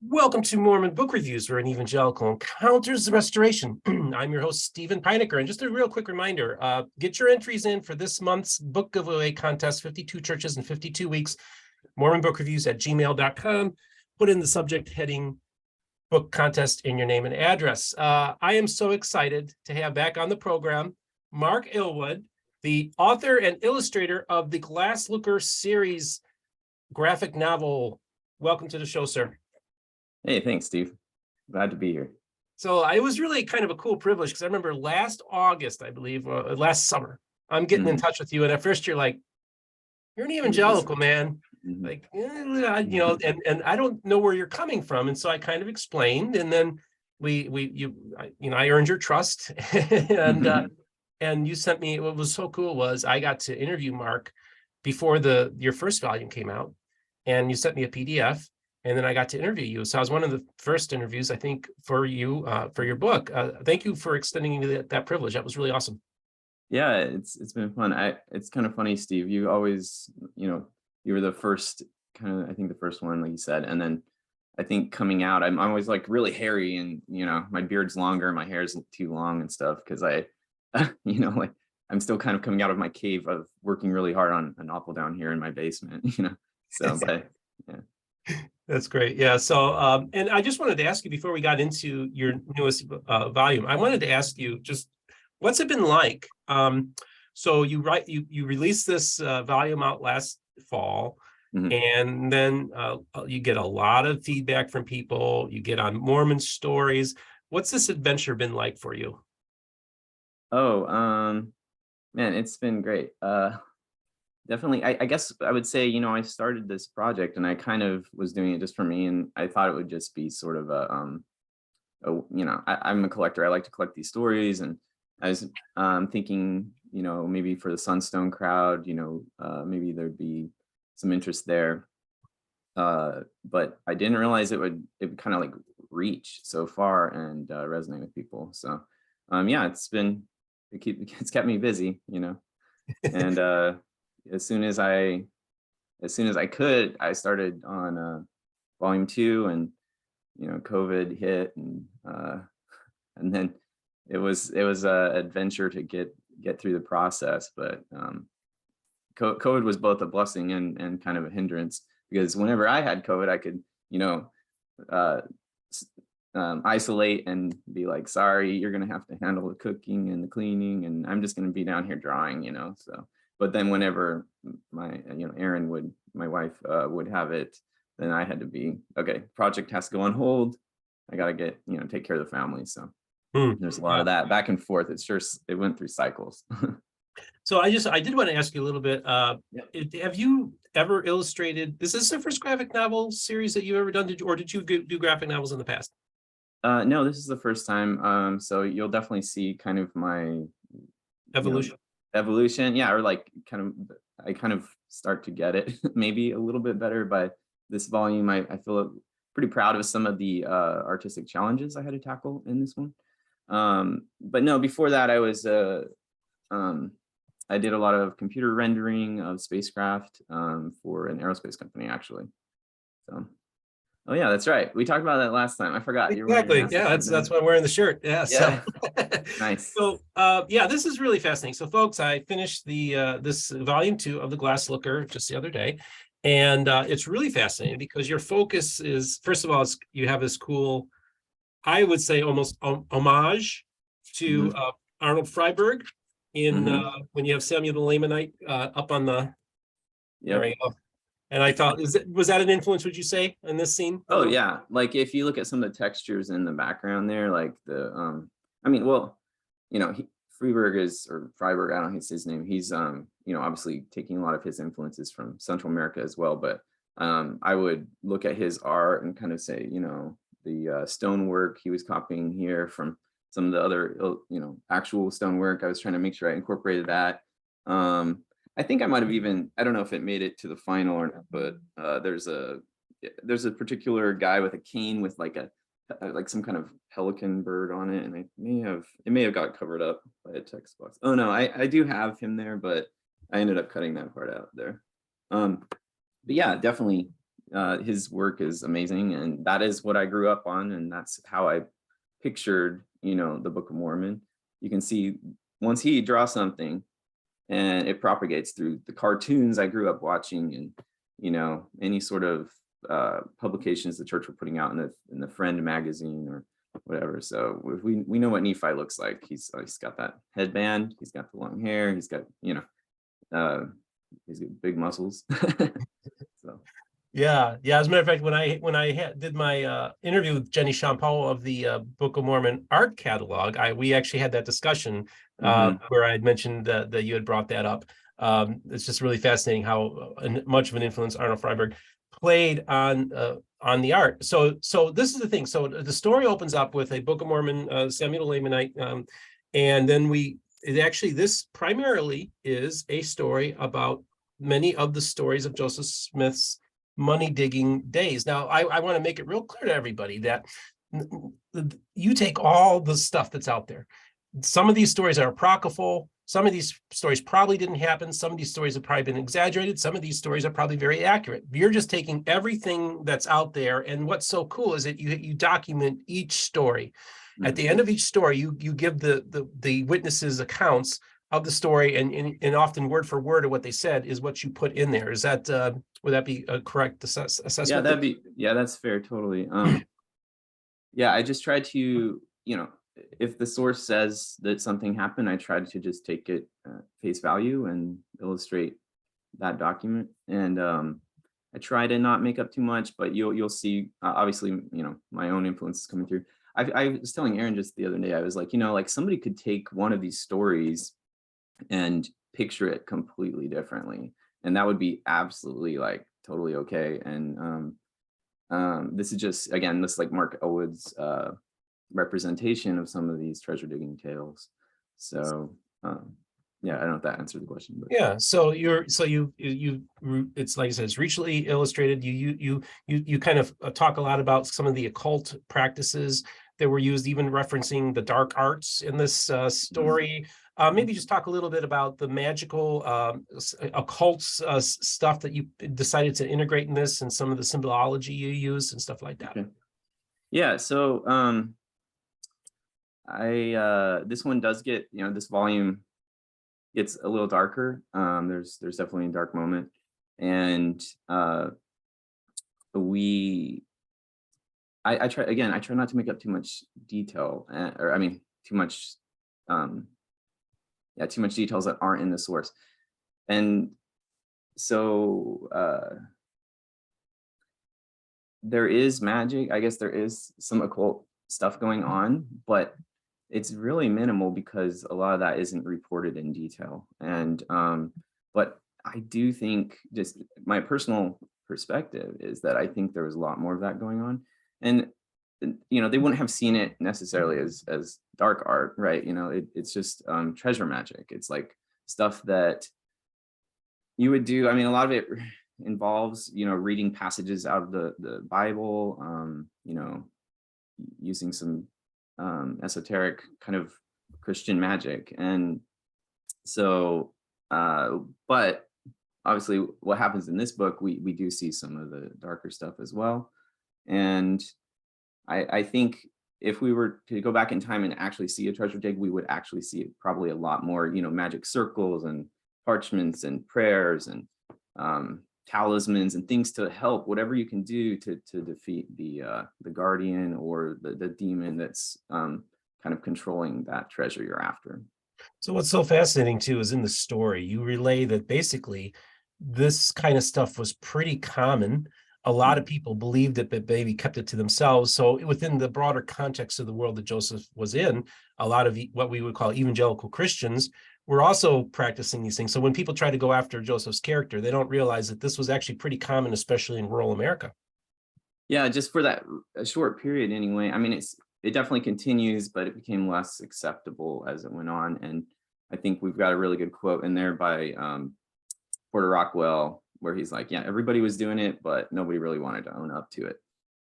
Welcome to Mormon Book Reviews, where an evangelical encounters the restoration. I'm your host, Stephen Pynakker, and just a real quick reminder, get your entries in for this month's book giveaway contest, 52 churches in 52 weeks, mormonbookreviews@gmail.com. Put in the subject heading book contest in your name and address. I am so excited to have back on the program Mark Elwood, the author and illustrator of the Glass Looker series graphic novel. Welcome to the show, sir. Hey, thanks, Steve. Glad to be here. So it was really kind of a cool privilege because I remember last August, I believe, last summer, I'm getting in touch with you. And at first you're like, you're an evangelical, man. Like, and I don't know where you're coming from. And so I kind of explained, and then I earned your trust and you sent me, what was so cool was I got to interview Mark before your first volume came out, and you sent me a PDF. And then I got to interview you. So I was one of the first interviews, I think, for you, for your book. Thank you for extending me that privilege. That was really awesome. Yeah, it's been fun. It's kind of funny, Steve. You always, you were the first I think the first one, like you said. And then I think coming out, I'm always like really hairy, and my beard's longer, my hair's too long and stuff, because I, like I'm still kind of coming out of my cave of working really hard on a novel down here in my basement, So, but yeah. That's great. Yeah. So, and I just wanted to ask you before we got into your newest volume, I wanted to ask you just what's it been like? So you released this volume out last fall, and then you get a lot of feedback from people. You get on Mormon stories. What's this adventure been like for you? Oh, man, it's been great. Definitely. I guess I would say, I started this project and I kind of was doing it just for me. And I thought it would just be sort of I'm a collector. I like to collect these stories. And I was thinking, maybe for the Sunstone crowd, maybe there'd be some interest there. But I didn't realize it would kind of like reach so far and resonate with people. So yeah, it's kept me busy, and as soon as I could, I started on volume 2, and COVID hit, and then it was a adventure to get through the process. But COVID was both a blessing and kind of a hindrance, because whenever I had COVID, I could isolate and be like, sorry, you're gonna have to handle the cooking and the cleaning, and I'm just gonna be down here drawing, so. But then whenever my, Erin my wife would have it, then I had to be, okay, project has to go on hold. I got to take care of the family. So there's a lot of that back and forth. It went through cycles. So I did want to ask you a little bit, have you ever illustrated, is this the first graphic novel series that you've ever done? Or did you do graphic novels in the past? No, this is the first time. So you'll definitely see kind of my evolution, yeah, or like I kind of start to get it maybe a little bit better by this volume. I feel pretty proud of some of the artistic challenges I had to tackle in this one. But no, before that I was I did a lot of computer rendering of spacecraft for an aerospace company, actually. So oh yeah, that's right. We talked about that last time. I forgot. Exactly. Yeah, that's why I'm wearing the shirt. Yeah. So. Nice. So yeah, this is really fascinating. So folks, I finished this volume 2 of the Glass Looker just the other day, and it's really fascinating because your focus is, first of all, you have this cool, I would say almost homage to Arnold Freiberg in when you have Samuel the Lamanite up on the. There you go. And I thought, was that an influence, would you say, in this scene? Oh yeah, like if you look at some of the textures in the background there, like the Freiberg, I don't know his name. He's obviously taking a lot of his influences from Central America as well. But I would look at his art and kind of say, the stonework he was copying here from some of the other actual stonework. I was trying to make sure I incorporated that. I think I might have even, I don't know if it made it to the final or not, but there's a particular guy with a cane with like some kind of pelican bird on it, and it may have got covered up by a text box. Oh no, I do have him there, but I ended up cutting that part out there. But yeah, definitely his work is amazing, and that is what I grew up on, and that's how I pictured, the Book of Mormon. You can see once he draws something and it propagates through the cartoons I grew up watching, and any sort of publications the church were putting out in the Friend magazine or whatever. So we know what Nephi looks like. He's got that headband, he's got the long hair, he's got he's got big muscles. So Yeah. As a matter of fact, when I did my interview with Jenny Champau of the Book of Mormon art catalog, we actually had that discussion where I had mentioned that you had brought that up. It's just really fascinating how much of an influence Arnold Freiberg played on the art. So this is the thing. So the story opens up with a Book of Mormon, Samuel Lamanite, and then this primarily is a story about many of the stories of Joseph Smith's money digging days. Now, I want to make it real clear to everybody that you take all the stuff that's out there. Some of these stories are apocryphal. Some of these stories probably didn't happen. Some of these stories have probably been exaggerated. Some of these stories are probably very accurate. You're just taking everything that's out there. And what's so cool is that you document each story. At the end of each story, you give the witnesses accounts of the story, and often word for word of what they said is what you put in there. Is that would that be a correct assessment? Yeah, that's fair, totally. I just try to, if the source says that something happened, I tried to just take it face value and illustrate that document. And I try to not make up too much, but you'll see, obviously, my own influence is coming through. I was telling Aaron just the other day, I was like, like somebody could take one of these stories and picture it completely differently, and that would be absolutely like totally okay. And this is just, again, this like Mark Elwood's representation of some of these treasure digging tales. So I don't know if that answered the question, but yeah. So it's like I said, it's richly illustrated. You kind of talk a lot about some of the occult practices that were used, even referencing the dark arts in this story. Maybe just talk a little bit about the magical occult stuff that you decided to integrate in this, and some of the symbology you use and stuff like that. Okay. Yeah. So this one does get, this volume gets a little darker. There's definitely a dark moment, and I try not to make up too much detail, too much details that aren't in the source. And so there is magic, I guess there is some occult stuff going on, but it's really minimal because a lot of that isn't reported in detail. And but I do think, just my personal perspective is that I think there was a lot more of that going on. And they wouldn't have seen it necessarily as dark art, right? It's just treasure magic. It's like stuff that you would do. I mean, a lot of it involves reading passages out of the Bible, using some esoteric kind of Christian magic. And so but obviously what happens in this book, we do see some of the darker stuff as well. And I think if we were to go back in time and actually see a treasure dig, we would actually see probably a lot more, magic circles and parchments and prayers and talismans and things to help, whatever you can do to defeat the guardian or the demon that's kind of controlling that treasure you're after. So what's so fascinating too is in the story, you relay that basically this kind of stuff was pretty common. A lot of people believed it, but maybe kept it to themselves. So within the broader context of the world that Joseph was in, a lot of what we would call evangelical Christians were also practicing these things. So when people try to go after Joseph's character, they don't realize that this was actually pretty common, especially in rural America. Yeah, just for a short period anyway. I mean, it definitely continues, but it became less acceptable as it went on. And I think we've got a really good quote in there by Porter Rockwell, where he's like, yeah, everybody was doing it, but nobody really wanted to own up to it.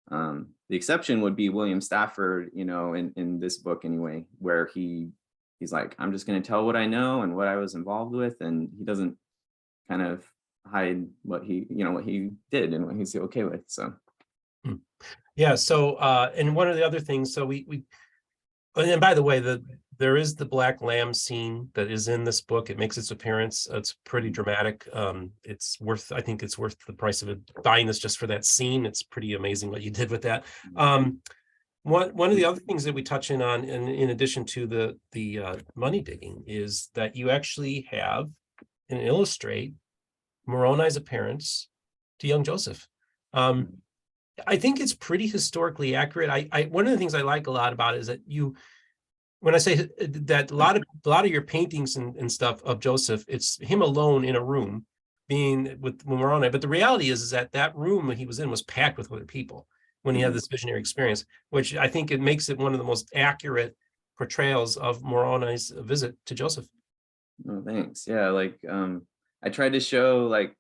The exception would be William Stafford, in this book anyway, where he's like, I'm just going to tell what I know and what I was involved with. And he doesn't kind of hide what he did and what he's okay with. So Yeah. So, and one of the other things, so and by the way, there is the black lamb scene that is in this book. It makes its appearance. It's pretty dramatic. I think it's worth the price of it, buying this just for that scene. It's pretty amazing what you did with that. One of the other things that we touch on, in addition to the money digging, is that you actually have and illustrate Moroni's appearance to young Joseph. I think it's pretty historically accurate. One of the things I like a lot about it is that when I say that a lot of your paintings and stuff of Joseph, it's him alone in a room being with Moroni. But the reality is that room that he was in was packed with other people when he had this visionary experience, which I think it makes it one of the most accurate portrayals of Moroni's visit to Joseph. Oh, thanks. Yeah, like I tried to show, like,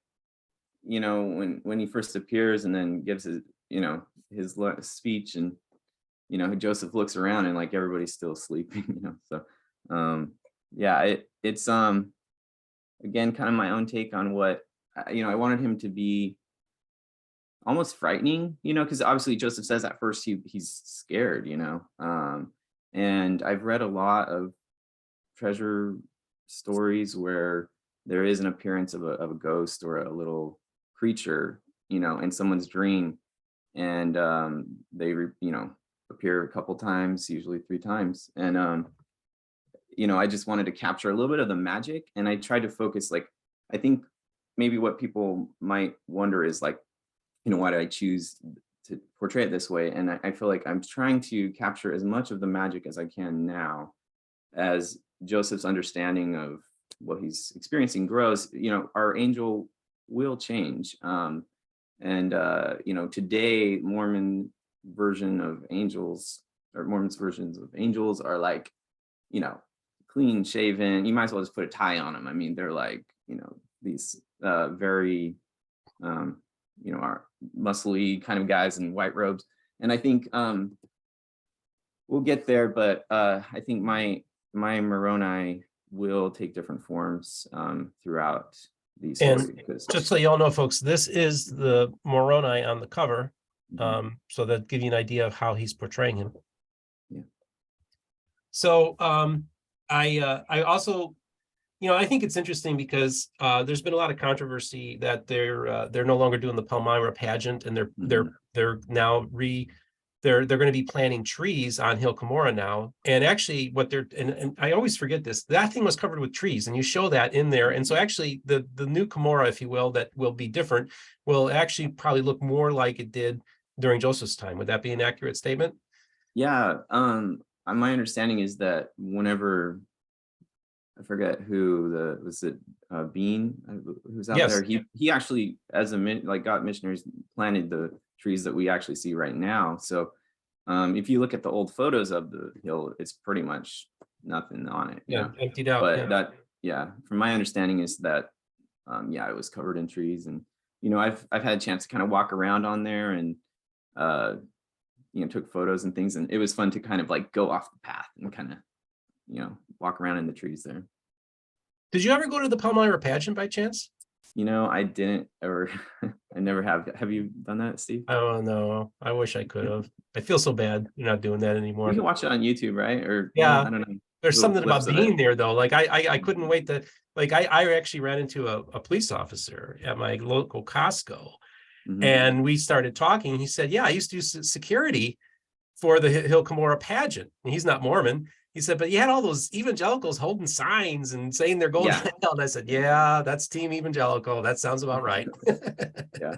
when he first appears and then gives his speech, and Joseph looks around and like everybody's still sleeping. So yeah, it's again kind of my own take on what I wanted him to be almost frightening, because obviously Joseph says at first he's scared, and I've read a lot of treasure stories where there is an appearance of a ghost or a little creature, in someone's dream, and they appear a couple times, usually 3 times, and I just wanted to capture a little bit of the magic, and I tried to focus, like, I think maybe what people might wonder is, like, why did I choose to portray it this way? And I feel like I'm trying to capture as much of the magic as I can now, as Joseph's understanding of what he's experiencing grows. Our angel will change. Today, Mormons versions of angels are like, clean shaven. You might as well just put a tie on them. I mean, they're like, these very, are muscly kind of guys in white robes. And I think we'll get there, but I think my Moroni will take different forms throughout these stories. Just so you all know, folks, this is the Moroni on the cover, so that give you an idea of how he's portraying him. Yeah. So I also, I think it's interesting because there's been a lot of controversy that they're no longer doing the Pynakker pageant, and they're now they're going to be planting trees on Hill Cumorah now. And actually what and I always forget this, that thing was covered with trees, and you show that in there. And so actually the new Cumorah, if you will, that will be different, will actually probably look more like it did during Joseph's time. Would that be an accurate statement? Yeah. My understanding is that whenever, I forget who was it Bean who's out there, he actually, as got missionaries, planted the trees that we actually see right now. So if you look at the old photos of the hill, it's pretty much nothing on it. Emptied out. But from my understanding is that it was covered in trees. And I've had a chance to kind of walk around on there, and took photos and things, and it was fun to kind of like go off the path and kind of walk around in the trees there. Did you ever go to the Pynakker pageant by chance? I didn't, or I never have. Have you done that, Steve? Oh no, I wish I could have. I feel so bad you're not doing that anymore. You can watch it on YouTube, right? Or yeah, I don't know. There's something about being there though. Like I couldn't wait to, like I actually ran into a police officer at my local Costco, and we started talking. He said, "Yeah, I used to do security for the Hill Cumorah pageant." And he's not Mormon. He said, "But you had all those evangelicals holding signs and saying they're going to hell." And I said, "Yeah, that's Team Evangelical. That sounds about right." Yeah.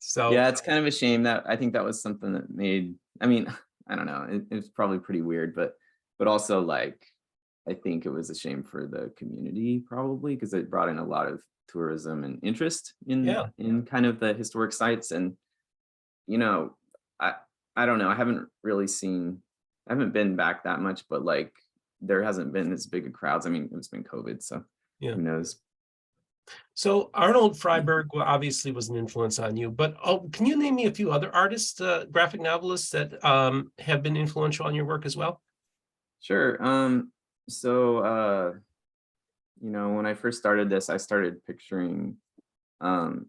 So yeah, it's kind of a shame. That I think that was something that made, I mean, I don't know, it was probably pretty weird, but also, like, I think it was a shame for the community, probably, because it brought in a lot of tourism and interest in kind of the historic sites. And I don't know, I haven't been back that much, but like there hasn't been as big of crowds. I mean, it's been COVID, so who knows. So Arnold Freiberg obviously was an influence on you, but can you name me a few other artists, graphic novelists that have been influential on your work as well? Sure. So you know, when I first started this, I started picturing, um,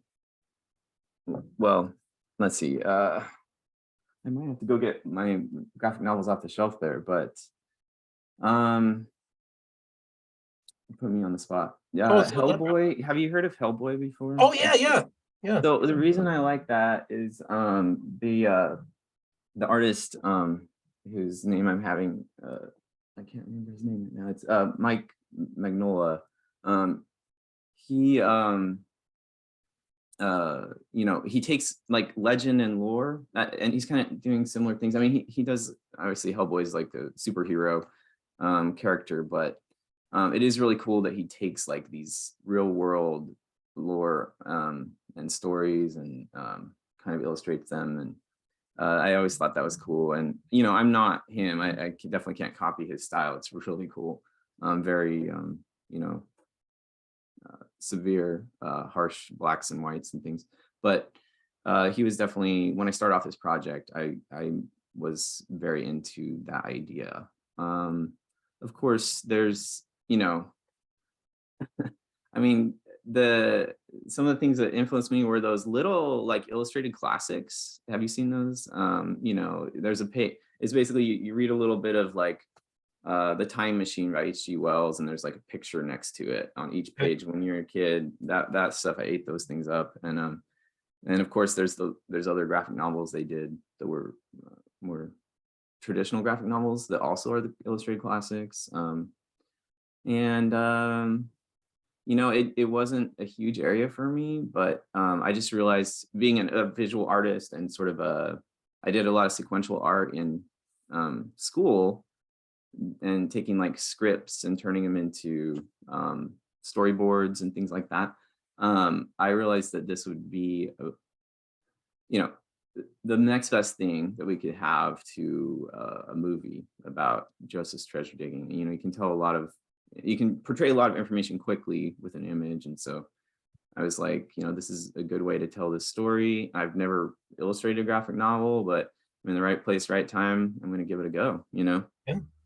well, let's see. I might have to go get my graphic novels off the shelf there, but um, put me on the spot. Oh, Yeah, Hellboy. Have you heard of Hellboy before? oh yeah. So the reason I like that is the artist whose name I'm having I can't remember his name right now. It's Mike Magnola. He you know, he takes like legend and lore, and he's kind of doing similar things. I mean, he does, obviously Hellboy is like the superhero character, but it is really cool that he takes like these real world lore and stories and kind of illustrates them. And I always thought that was cool. And you know, I'm not him. Definitely can't copy his style. It's really cool. Very you know, severe, harsh blacks and whites and things. But he was definitely, when I started off this project, I was very into that idea. Of course, there's, you know, I mean, some of the things that influenced me were those little like illustrated classics. Have you seen those? You know, there's a page. It's basically you read a little bit of like The Time Machine by H.G. Wells, and there's like a picture next to it on each page. When you're a kid, that stuff, I ate those things up. And of course there's other graphic novels they did that were more traditional graphic novels that also are the illustrated classics. You know, it wasn't a huge area for me, but I just realized, being a visual artist and sort of I did a lot of sequential art in school, and taking like scripts and turning them into storyboards and things like that. I realized that this would be, you know, the next best thing that we could have to a movie about Joseph's treasure digging. You know, you can portray a lot of information quickly with an image. And so I was like, you know, this is a good way to tell this story. I've never illustrated a graphic novel, but I'm in the right place, right time. I'm going to give it a go, you know?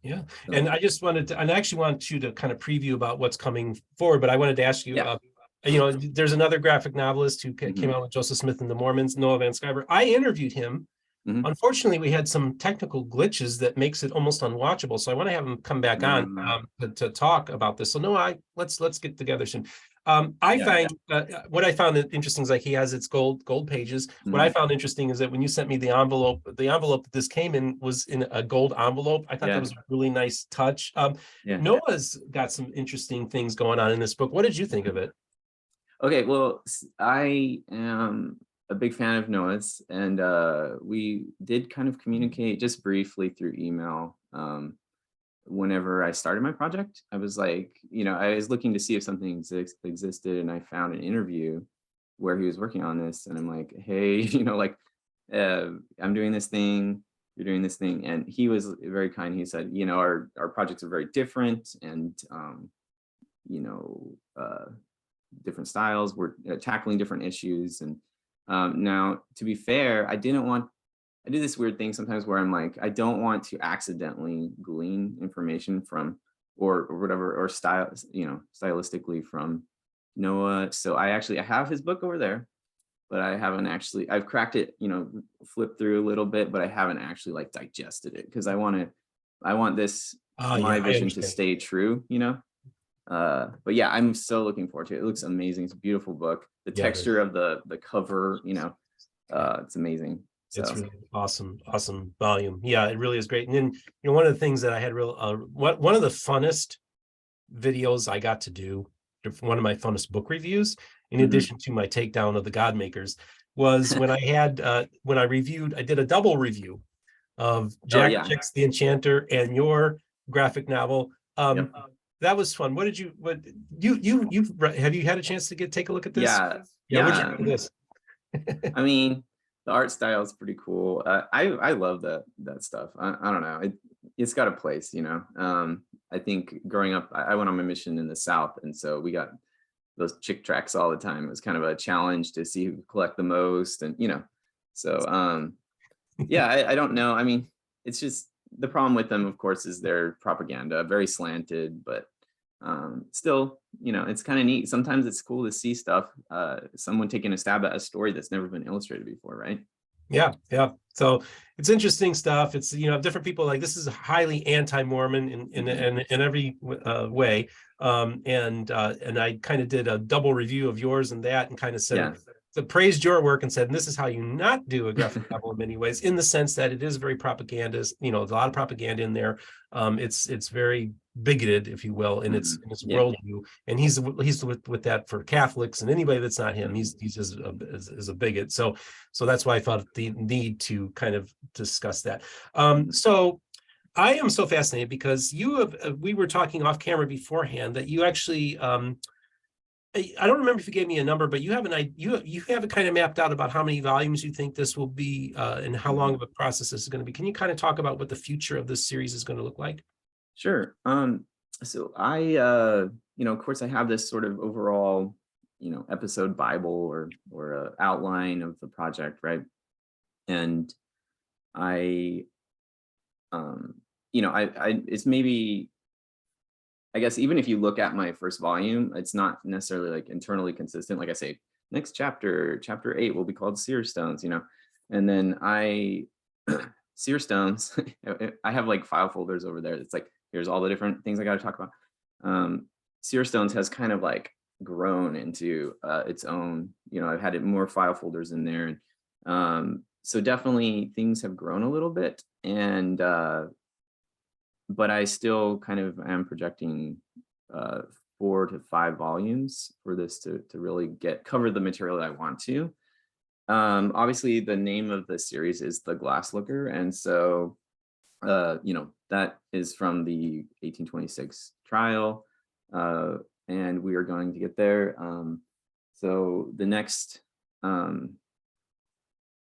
Yeah. So, And I just wanted to, and I actually want you to kind of preview about what's coming forward, but I wanted to ask you, yeah. you know, there's another graphic novelist who came out with Joseph Smith and the Mormons, Noah Van Sciver. I interviewed him. Unfortunately, we had some technical glitches that makes it almost unwatchable. So I want to have him come back on to talk about this. So Noah, let's get together soon. I find what I found interesting is like he has its gold pages. What I found interesting is that when you sent me the envelope that this came in was in a gold envelope. I thought that was a really nice touch. Noah's got some interesting things going on in this book. What did you think of it? Okay, well, I am a big fan of Noah's, and we did kind of communicate just briefly through email. Whenever I started my project, I was like, you know, I was looking to see if something existed, and I found an interview where he was working on this, and I'm like, hey, you know, like, I'm doing this thing, you're doing this thing, and he was very kind. He said, you know, our projects are very different, and you know, different styles. We're tackling different issues, and now, to be fair, I do this weird thing sometimes where I'm like, I don't want to accidentally glean information from or whatever, or stylistically from Noah. So I have his book over there, but I've cracked it, you know, flipped through a little bit, but I haven't actually like digested it, because I want this, my vision to stay true, you know. But yeah, I'm so looking forward to it. It looks amazing. It's a beautiful book. The texture of the cover, you know, it's amazing. So. It's really awesome volume. Yeah, it really is great. And then, you know, one of the things that I had one of the funnest videos I got to do, one of my funnest book reviews, in addition to my takedown of the God Makers, was when I did a double review of Jack the Enchanter and your graphic novel. That was fun. Have you had a chance to take a look at this? Yeah. What'd you think of this? I mean, the art style is pretty cool. I love that stuff. I don't know. It's got a place, you know. I think growing up, I went on my mission in the South, and so we got those chick tracks all the time. It was kind of a challenge to see who could collect the most, and you know. So yeah, I don't know. I mean, it's just the problem with them, of course, is their propaganda, very slanted, but still, it's kind of neat. Sometimes it's cool to see stuff, someone taking a stab at a story that's never been illustrated before, right? Yeah, yeah. So it's interesting stuff. It's, different people, like, this is highly anti-Mormon in every way. And I kind of did a double review of yours and that, and kind of said, praised your work and said, and this is how you not do a graphic novel in many ways, in the sense that it is very propagandist, a lot of propaganda in there. It's very bigoted, if you will, in its worldview. And he's with that for Catholics, and anybody that's not him, he's just is a bigot. So that's why I felt the need to kind of discuss that. So I am so fascinated because we were talking off camera beforehand that you actually, I don't remember if you gave me a number, but you have you have it kind of mapped out about how many volumes you think this will be, and how long of a process this is going to be. Can you kind of talk about what the future of this series is going to look like? Sure. So I, of course, I have this sort of overall, episode Bible or outline of the project, right? And I, it's maybe, I guess, even if you look at my first volume, it's not necessarily like internally consistent. Like I say, next chapter 8 will be called Seer Stones, and then Seer Stones, I have like file folders over there. It's like, here's all the different things I got to talk about. Seer Stones has kind of like grown into its own, I've had more file folders in there. And so definitely things have grown a little bit. And but I still kind of am projecting 4 to 5 volumes for this to really cover the material that I want to. Obviously, the name of the series is The Glass Looker, and so that is from the 1826 trial, and we are going to get there. So the next, the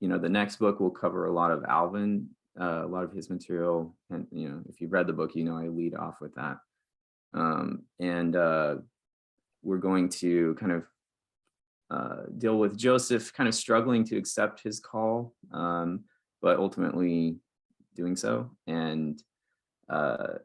next book will cover a lot of Alvin, a lot of his material, and if you've read the book, I lead off with that, and we're going to kind of deal with Joseph kind of struggling to accept his call, but ultimately doing so. And there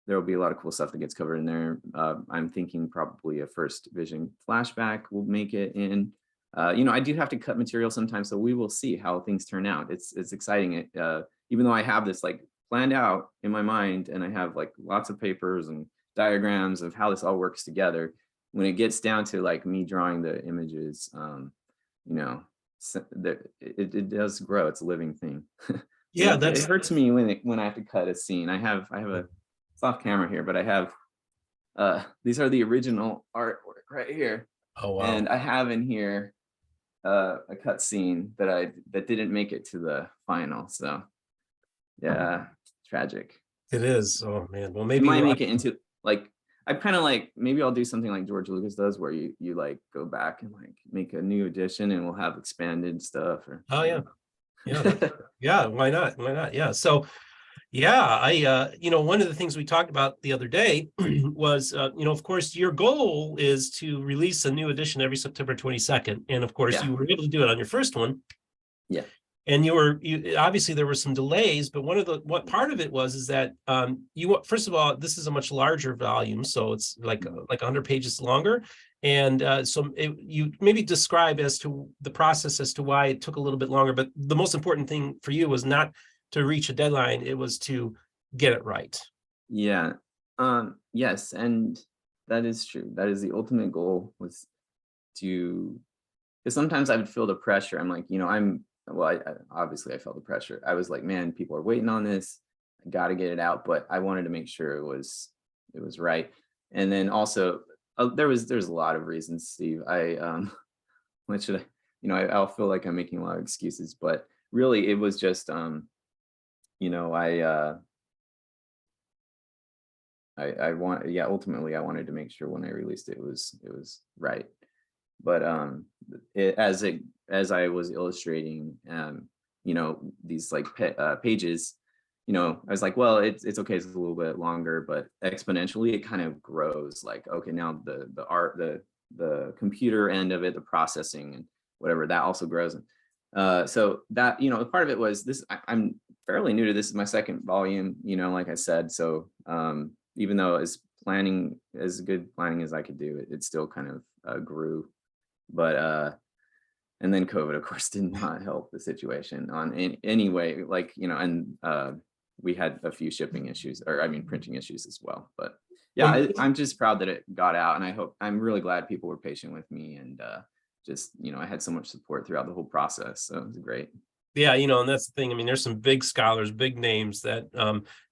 will be a lot of cool stuff that gets covered in there. I'm thinking probably a first vision flashback will make it in. I do have to cut material sometimes, so we will see how things turn out. It's exciting. Even though I have this like planned out in my mind, and I have like lots of papers and diagrams of how this all works together, when it gets down to like me drawing the images, it does grow. It's a living thing. Yeah, it hurts me when I have to cut a scene. I have a soft camera here, but I have these are the original artwork right here. Oh wow. And I have in here a cut scene that didn't make it to the final. So yeah, tragic. It is. Oh man. Well, maybe it might make it into like, I kind of like, maybe I'll do something like George Lucas does, where you like go back and like make a new edition, and we'll have expanded stuff. Oh yeah. Yeah. Why not? Yeah. So yeah, I one of the things we talked about the other day was, of course, your goal is to release a new edition every September 22nd, and of course you were able to do it on your first one. Yeah. And you obviously there were some delays, but what part of it is that first of all, this is a much larger volume, so it's like 100 pages longer, and so you maybe describe as to the process as to why it took a little bit longer. But the most important thing for you was not to reach a deadline; it was to get it right. Yeah. Yes, and that is true. That is the ultimate goal, was to, because sometimes I would feel the pressure. I'm like, obviously I felt the pressure. I was like, man, people are waiting on this. I got to get it out, but I wanted to make sure it was right. And then also there's a lot of reasons, Steve. What should I'll feel like I'm making a lot of excuses, but really it was just, ultimately I wanted to make sure when I released it, it was right. But as I was illustrating, these like pages, I was like, well, it's okay, it's a little bit longer, but exponentially it kind of grows. Like, okay, now the art, the computer end of it, the processing and whatever, that also grows. So that, part of it was this. I'm fairly new to this. Is my second volume, like I said. So even though as planning, as good planning as I could do, it still kind of grew. But and then COVID, of course, did not help the situation on any way. Like, and we had a few shipping issues, or I mean, printing issues as well. But yeah, I'm just proud that it got out, and I'm really glad people were patient with me, and just I had so much support throughout the whole process, so it was great. Yeah, and that's the thing. I mean, there's some big scholars, big names that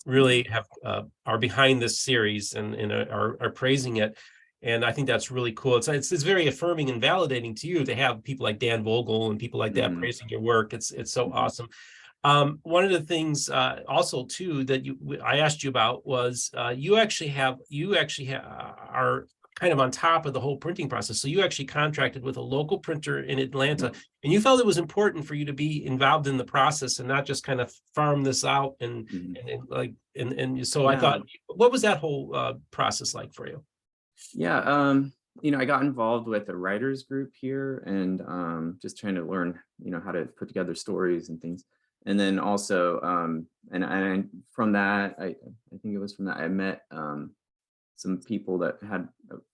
really have are behind this series and are praising it. And I think that's really cool. It's very affirming and validating to you to have people like Dan Vogel and people like that praising your work. It's so awesome. One of the things also too that I asked you about was you actually are kind of on top of the whole printing process. So you actually contracted with a local printer in Atlanta, and you felt it was important for you to be involved in the process and not just kind of farm this out. And so I thought, what was that whole process like for you? Yeah, I got involved with a writers group here, and just trying to learn, how to put together stories and things. And then also, and from that, I think it was from that I met some people that had,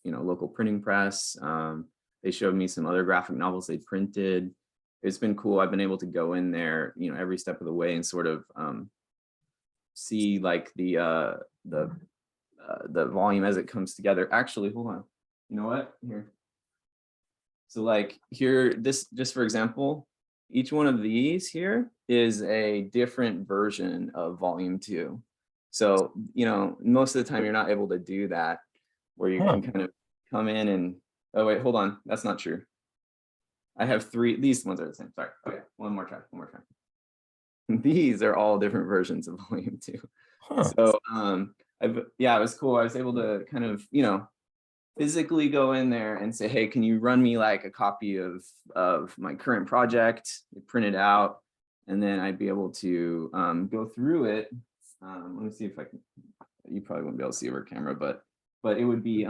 local printing press. They showed me some other graphic novels they printed. It's been cool. I've been able to go in there, every step of the way and sort of see like the volume as it comes together. Actually, hold on. You know what? Here. So like here, this just for example, each one of these here is a different version of volume 2. So, most of the time you're not able to do that, where you can kind of come in and, oh wait, hold on. That's not true. I have 3, these ones are the same. Sorry. Okay, one more try. These are all different versions of volume 2. So, it was cool. I was able to kind of, physically go in there and say, hey, can you run me like a copy of my current project, print it out, and then I'd be able to go through it. Let me see if I can. You probably wouldn't be able to see over camera, but it would be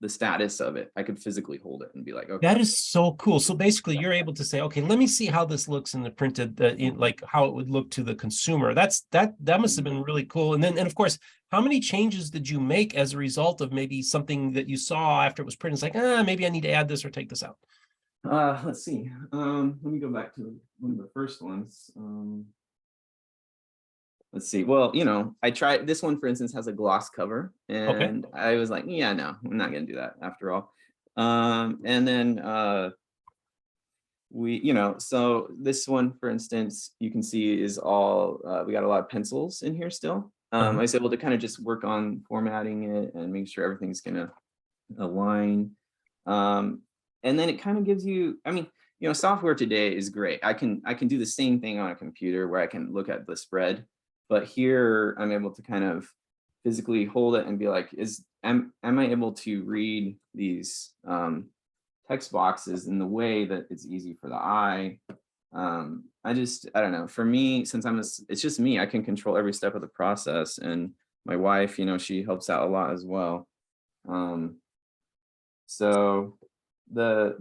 the status of it. I could physically hold it and be like, okay. That is so cool. So basically you're able to say, okay, let me see how this looks in the printed, like how it would look to the consumer. That must have been really cool. And of course, how many changes did you make as a result of maybe something that you saw after it was printed? It's like, maybe I need to add this or take this out. Let's see. Let me go back to one of the first ones. Let's see. Well, I tried this one, for instance, has a gloss cover, and I was like, yeah, no, I'm not going to do that after all. And then so this one, for instance, you can see is all, we got a lot of pencils in here still. I was able to kind of just work on formatting it and make sure everything's going to align. And then it kind of gives you, software today is great. I can do the same thing on a computer where I can look at the spread. But here I'm able to kind of physically hold it and be like, am I able to read these text boxes in the way that it's easy for the eye? I don't know. For me, since it's just me, I can control every step of the process. And my wife, she helps out a lot as well. So and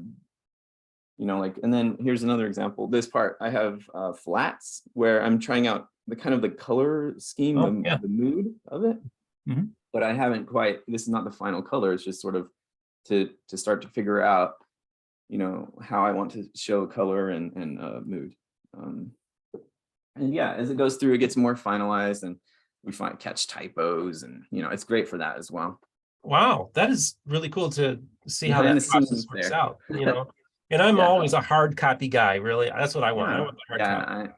then here's another example. This part, I have flats where I'm trying out the color scheme, the mood of it. But I haven't quite, this is not the final color. It's just sort of to start to figure out, how I want to show color and mood. And yeah, as it goes through, it gets more finalized, and we catch typos, and it's great for that as well. Wow, that is really cool to see how that process works out. And I'm always a hard copy guy. Really, that's what I want. I want the hard copy.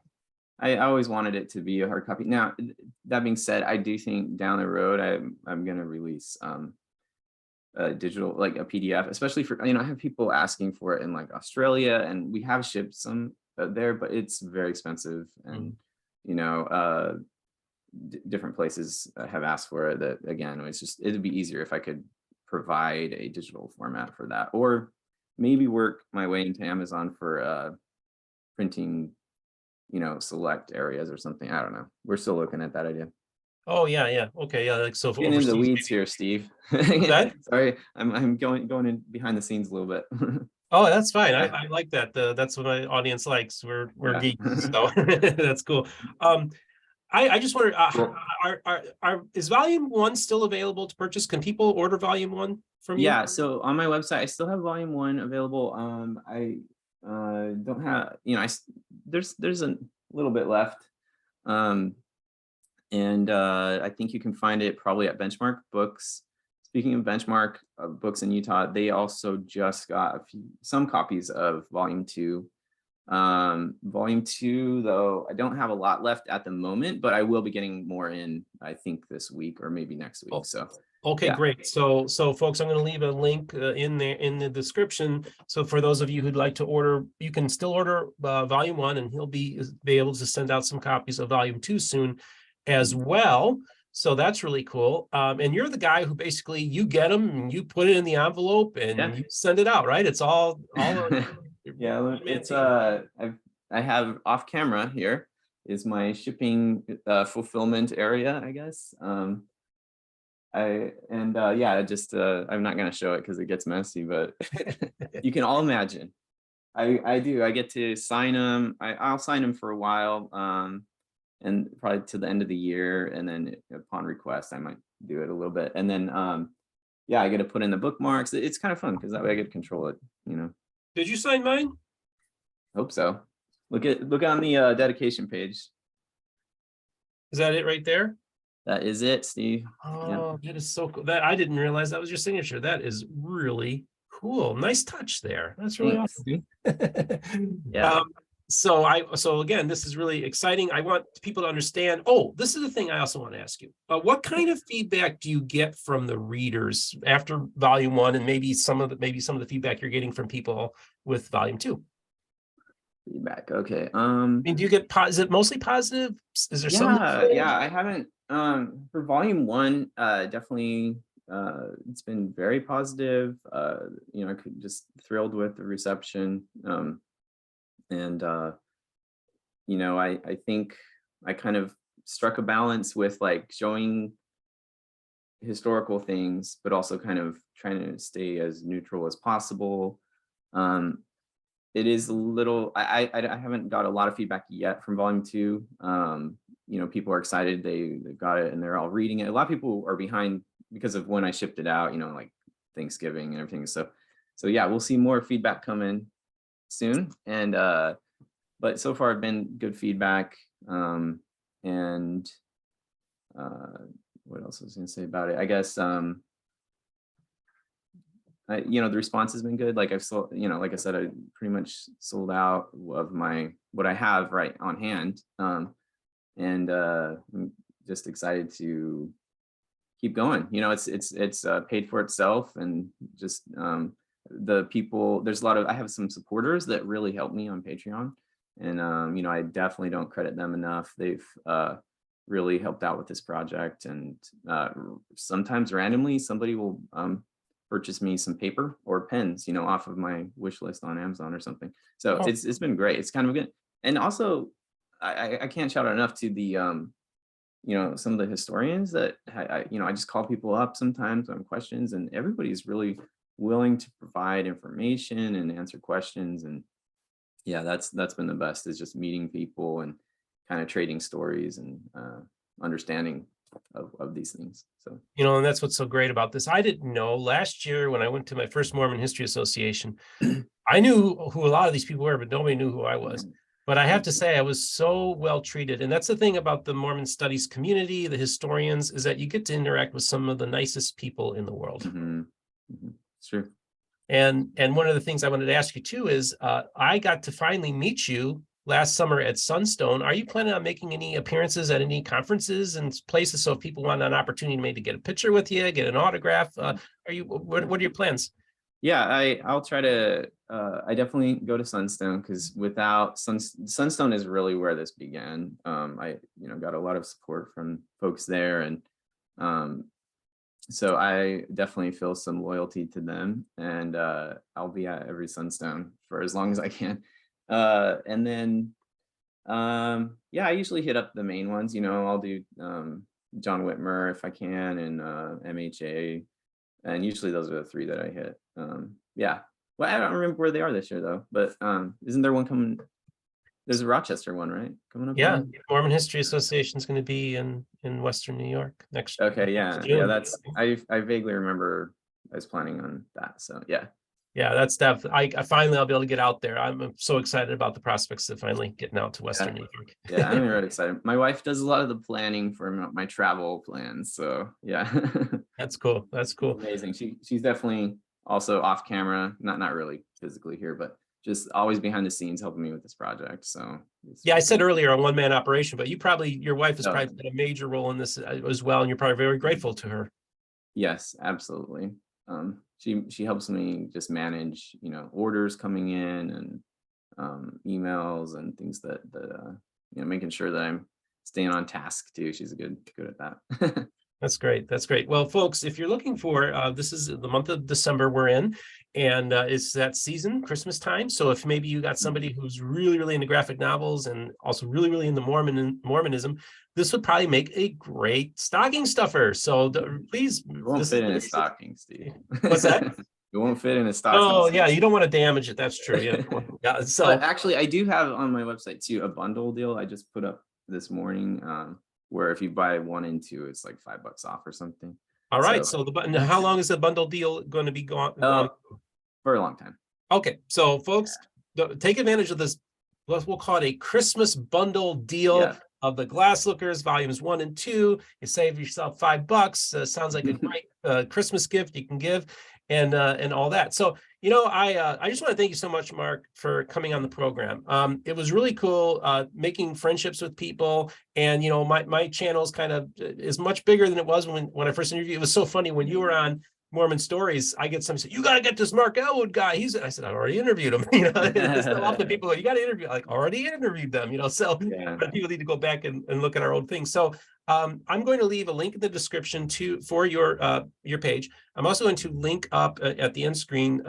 I always wanted it to be a hard copy. Now, that being said, I do think down the road I'm going to release a digital, like a PDF, especially for, I have people asking for it in like Australia, and we have shipped some there, but it's very expensive, and different places have asked for it. That again, it'd be easier if I could provide a digital format for that, or maybe work my way into Amazon for printing select areas or something. I don't know. We're still looking at that idea. Oh yeah. Okay, yeah. Like so. Getting into the weeds here, Steve. Sorry, I'm going in behind the scenes a little bit. Oh, that's fine. I like that. That's what my audience likes. We're geeks, so that's cool. I just wonder, Well, is volume 1 still available to purchase? Can people order volume 1 from you? yeah, so on my website, I still have volume 1 available. I don't have, there's a little bit left. And I think you can find it probably at Benchmark Books. Speaking of Benchmark Books in Utah, they also just got some copies of volume 2. Volume 2, though, I don't have a lot left at the moment, but I will be getting more in, I think, this week or maybe next week. So okay, yeah. great. So folks, I'm going to leave a link in there in the description. So for those of you who'd like to order, you can still order volume 1, and he'll be able to send out some copies of volume 2 soon as well. So that's really cool. And you're the guy who basically, you get them and you put it in the envelope and you send it out, right? It's all yeah, it's I have off camera here is my shipping fulfillment area, I guess. I'm not going to show it because it gets messy, but you can all imagine. I get to sign them. I'll sign them for a while, and probably to the end of the year, and then upon request I might do it a little bit, and then I get to put in the bookmarks. It's kind of fun because that way I get to control it. Did you sign mine? Hope so. Look on the dedication page. Is that it right there? That is it, Steve. Oh, that is so cool. That I didn't realize that was your signature. That is really cool. Nice touch there. That's really awesome. Yeah. So again, this is really exciting. I want people to understand. Oh, this is the thing I also want to ask you. What kind of feedback do you get from the readers after volume 1, and maybe some of the feedback you're getting from people with volume 2? Feedback. Okay. I mean, do you get is it mostly positive? Is there some? Yeah, I haven't for volume 1, definitely it's been very positive. I could just thrilled with the reception. And I think I kind of struck a balance with like showing historical things, but also kind of trying to stay as neutral as possible. It is a little, I haven't got a lot of feedback yet from volume 2. People are excited, they got it and they're all reading it. A lot of people are behind because of when I shipped it out, like Thanksgiving and everything. So yeah, we'll see more feedback come in soon. And but so far it's been good feedback. And what else was I gonna say about it? I guess the response has been good. Like I've sold, like I said, I pretty much sold out of what I have right on hand. And I'm just excited to keep going. It's paid for itself, and just the people, I have some supporters that really help me on Patreon, and I definitely don't credit them enough. They've really helped out with this project, and sometimes randomly somebody will purchase me some paper or pens, off of my wish list on Amazon or something. So it's been great. It's kind of good. And also I can't shout out enough to the some of the historians that I just call people up sometimes on questions, and everybody's really willing to provide information and answer questions. And yeah, that's been the best, is just meeting people and kind of trading stories and understanding of these things. So and that's what's so great about this. I didn't know last year when I went to my first Mormon History Association, I knew who a lot of these people were, but nobody knew who I was. But I have to say, I was so well treated. And that's the thing about the Mormon studies community, the historians, is that you get to interact with some of the nicest people in the world. It's true. And one of the things I wanted to ask you too is I got to finally meet you last summer at Sunstone. Are you planning on making any appearances at any conferences and places? So if people want an opportunity maybe to get a picture with you, get an autograph, what are your plans? Yeah, I'll try to, I definitely go to Sunstone, because without Sunstone is really where this began. I got a lot of support from folks there, and so I definitely feel some loyalty to them, and I'll be at every Sunstone for as long as I can. And then I usually hit up the main ones. I'll do John Whitmer if I can, and MHA, and usually those are the 3 that I hit. Well, I don't remember where they are this year though, but isn't there one coming There's a Rochester one, right? Coming up. Yeah, Mormon History Association is going to be in Western New York next. Okay, yeah, June. that's I vaguely remember I was planning on that. So yeah. Yeah, that's definitely. I finally I'll be able to get out there. I'm so excited about the prospects of finally getting out to Western New York. Yeah, I'm really excited. My wife does a lot of the planning for my travel plans. So yeah. That's cool. That's cool. Amazing. She's definitely also off camera, not really physically here, but just always behind the scenes helping me with this project. So yeah, I said earlier a one-man operation, but your wife has Oh. probably played a major role in this as well, and you're probably very grateful to her. Yes, absolutely. She helps me just manage, orders coming in and emails and things that making sure that I'm staying on task too. She's good at that. That's great. That's great. Well, folks, if you're looking for, this is the month of December we're in, and it's that season, Christmas time. So if maybe you got somebody who's really, really into graphic novels and also really, really into Mormonism, this would probably make a great stocking stuffer. So please. It won't fit in a stocking, Steve. What's that? It won't fit in a stocking. Oh, yeah, you don't want to damage it. That's true. Yeah. Yeah. So but actually, I do have on my website too a bundle deal I just put up this morning. Where if you buy 1 and 2, it's like $5 off or something. All right. So the button. How long is the bundle deal going to be gone? For a long time. Okay. So folks, take advantage of this. We'll call it a Christmas bundle deal of the Glasslookers volumes 1 and 2. You save yourself $5. Sounds like a great Christmas gift you can give, and all that. So I just want to thank you so much, Mark, for coming on the program. It was really cool making friendships with people, and my channel is much bigger than it was when I first interviewed you. It was so funny when you were on Mormon Stories. I get somebody say, "You got to get this Mark Elwood guy." I said, "I already interviewed him." So often people go, "You got to interview." Like, already interviewed them. So but people need to go back and look at our old things. So I'm going to leave a link in the description for your page. I'm also going to link up at the end screen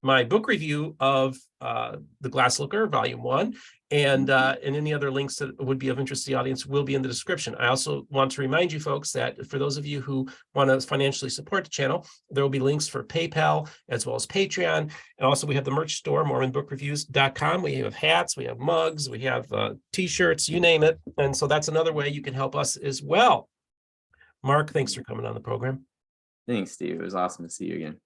my book review of The Glasslooker, Volume 1, and any other links that would be of interest to the audience will be in the description. I also want to remind you folks that for those of you who want to financially support the channel, there will be links for PayPal as well as Patreon. And also we have the merch store, MormonBookReviews.com. We have hats, we have mugs, we have t-shirts, you name it. And so that's another way you can help us as well. Mark, thanks for coming on the program. Thanks, Steve. It was awesome to see you again.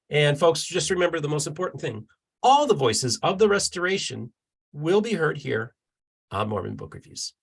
And folks, just remember the most important thing. All the voices of the restoration will be heard here on Mormon Book Reviews.